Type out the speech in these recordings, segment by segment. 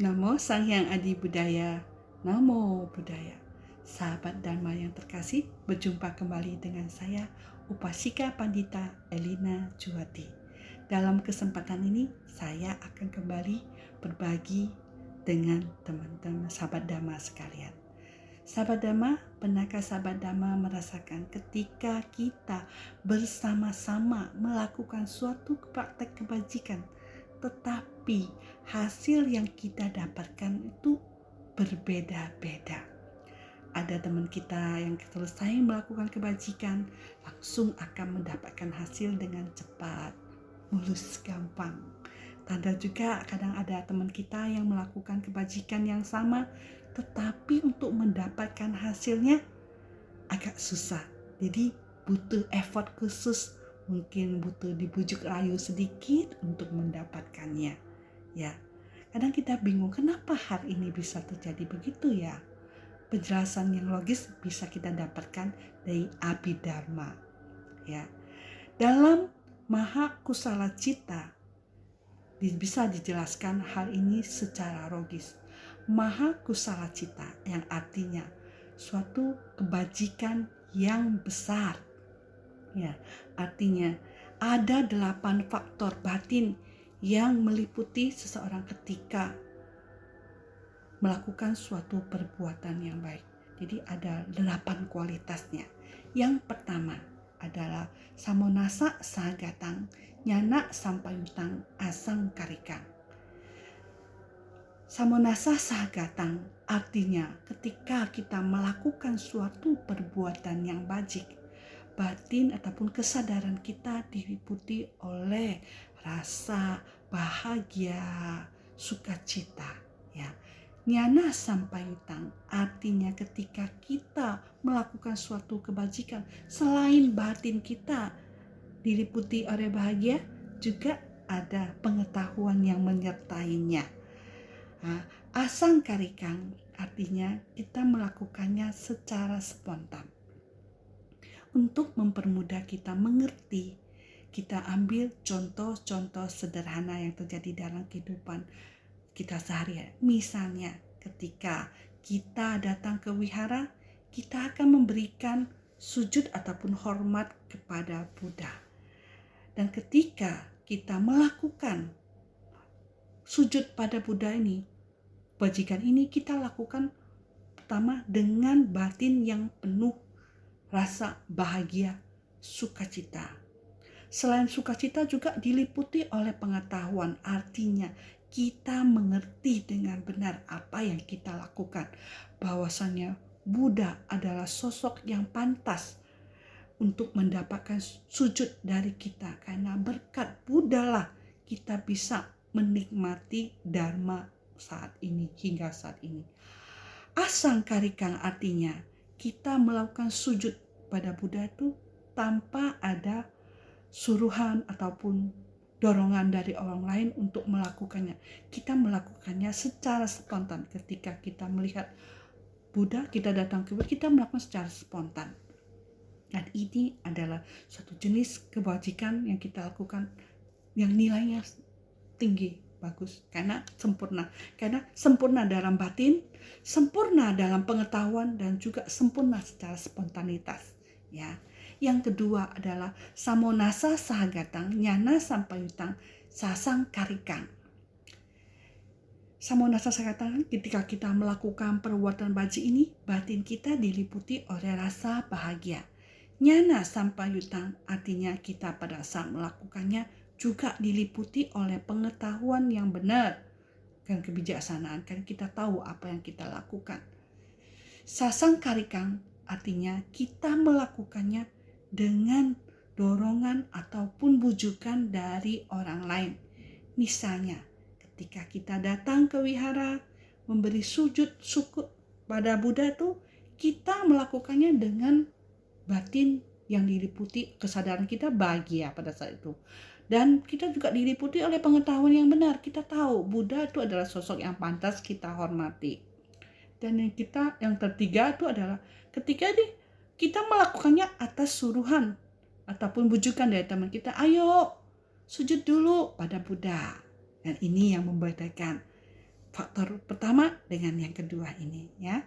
Namo Sang Hyang Adi Budaya, Namo Buddhaya. Sahabat Dharma yang terkasih, berjumpa kembali dengan saya, Upasika Pandita Elina Juwati. Dalam kesempatan ini, saya akan kembali berbagi dengan teman-teman sahabat Dharma sekalian. Sahabat Dharma, pernahkah sahabat Dharma merasakan ketika kita bersama-sama melakukan suatu praktek kebajikan, tetapi hasil yang kita dapatkan itu berbeda-beda. Ada teman kita yang selesai melakukan kebajikan langsung akan mendapatkan hasil dengan cepat, mulus, gampang. Ada juga kadang ada teman kita yang melakukan kebajikan yang sama, tetapi untuk mendapatkan hasilnya agak susah. Jadi butuh effort khusus, mungkin butuh dibujuk rayu sedikit untuk mendapatkannya. Ya, kadang kita bingung kenapa hal ini bisa terjadi begitu ya. Penjelasan yang logis bisa kita dapatkan dari Abhidharma. Ya, dalam Maha Kusala Citta bisa dijelaskan hal ini secara logis. Maha Kusala Citta yang artinya suatu kebajikan yang besar. Ya, artinya ada 8 faktor batin yang meliputi seseorang ketika melakukan suatu perbuatan yang baik. Jadi ada 8 kualitasnya. Yang pertama adalah samonasa sagatang, nyana sampayutang, asang karikang. Samonasa sagatang artinya ketika kita melakukan suatu perbuatan yang bajik, batin ataupun kesadaran kita diliputi oleh rasa bahagia, sukacita, ya. Nyana sampayutang artinya ketika kita melakukan suatu kebajikan, selain batin kita diliputi oleh bahagia, juga ada pengetahuan yang menyertainya. Asang karikang artinya kita melakukannya secara spontan. Untuk mempermudah kita mengerti, kita ambil contoh-contoh sederhana yang terjadi dalam kehidupan kita sehari-hari. Misalnya ketika kita datang ke wihara, kita akan memberikan sujud ataupun hormat kepada Buddha. Dan ketika kita melakukan sujud pada Buddha ini, kebajikan ini kita lakukan pertama dengan batin yang penuh rasa bahagia, sukacita. Selain sukacita juga diliputi oleh pengetahuan, artinya kita mengerti dengan benar apa yang kita lakukan. Bahwasannya Buddha adalah sosok yang pantas untuk mendapatkan sujud dari kita. Karena berkat Buddha lah kita bisa menikmati Dharma saat ini, hingga saat ini. Asang karikang artinya kita melakukan sujud pada Buddha itu tanpa ada suruhan ataupun dorongan dari orang lain untuk melakukannya. Kita melakukannya secara spontan. Ketika kita melihat Buddha, kita datang ke Buddha, kita melakukan secara spontan. Dan ini adalah suatu jenis kebajikan yang kita lakukan yang nilainya tinggi, bagus, karena sempurna dalam batin, sempurna dalam pengetahuan, dan juga sempurna secara spontanitas, ya. Yang kedua adalah samonasa sahagatang, nyana sampayutang, sasang karikang. Samonasa sahagatang ketika kita melakukan perbuatan baji ini, batin kita diliputi oleh rasa bahagia. Nyana sampayutang artinya kita pada saat melakukannya juga diliputi oleh pengetahuan yang benar dan kebijaksanaan, karena kita tahu apa yang kita lakukan. Sasang karikang artinya kita melakukannya dengan dorongan ataupun bujukan dari orang lain. Misalnya ketika kita datang ke wihara memberi sujud syukur pada Buddha itu, kita melakukannya dengan batin yang diliputi kesadaran kita bahagia pada saat itu. Dan kita juga diliputi oleh pengetahuan yang benar. Kita tahu Buddha itu adalah sosok yang pantas kita hormati. Dan yang ketiga itu adalah ketika kita melakukannya atas suruhan ataupun bujukan dari teman kita, ayo sujud dulu pada Buddha. Dan ini yang membedakan faktor pertama dengan yang kedua ini ya.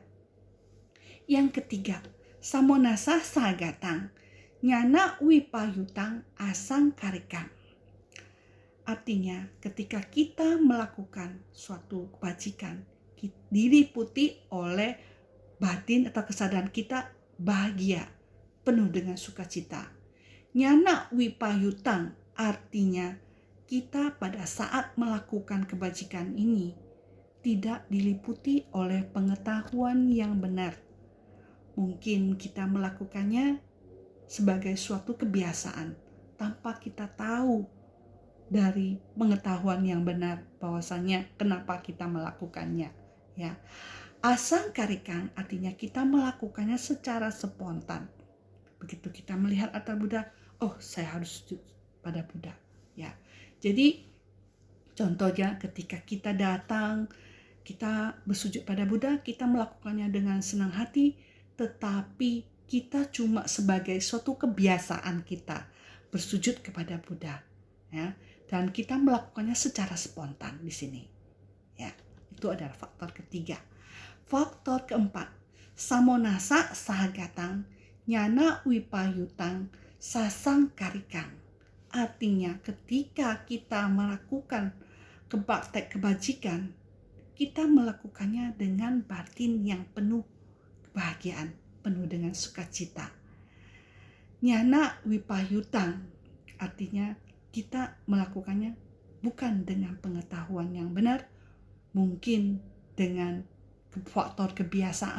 Yang ketiga, samonasa sagatang nyana wipayutang asang karikang. Artinya ketika kita melakukan suatu kebajikan, diliputi oleh batin atau kesadaran kita bahagia, penuh dengan sukacita. Nyana wipayutang artinya kita pada saat melakukan kebajikan ini tidak diliputi oleh pengetahuan yang benar. Mungkin kita melakukannya sebagai suatu kebiasaan tanpa kita tahu dari pengetahuan yang benar bahwasanya kenapa kita melakukannya ya. Asang karikang artinya kita melakukannya secara spontan. Begitu kita melihat atau Buddha, oh saya harus sujud pada Buddha ya. Jadi contohnya ketika kita datang, kita bersujud pada Buddha, kita melakukannya dengan senang hati, tetapi kita cuma sebagai suatu kebiasaan kita bersujud kepada Buddha ya, dan kita melakukannya secara spontan di sini ya. Itu adalah faktor ketiga. Faktor keempat, samonasa sahagatang nyana wipayutang sasang karikang. Artinya ketika kita melakukan praktek kebajikan, kita melakukannya dengan batin yang penuh kebahagiaan, penuh dengan sukacita. Nyana wipayutang artinya kita melakukannya bukan dengan pengetahuan yang benar, mungkin dengan faktor kebiasaan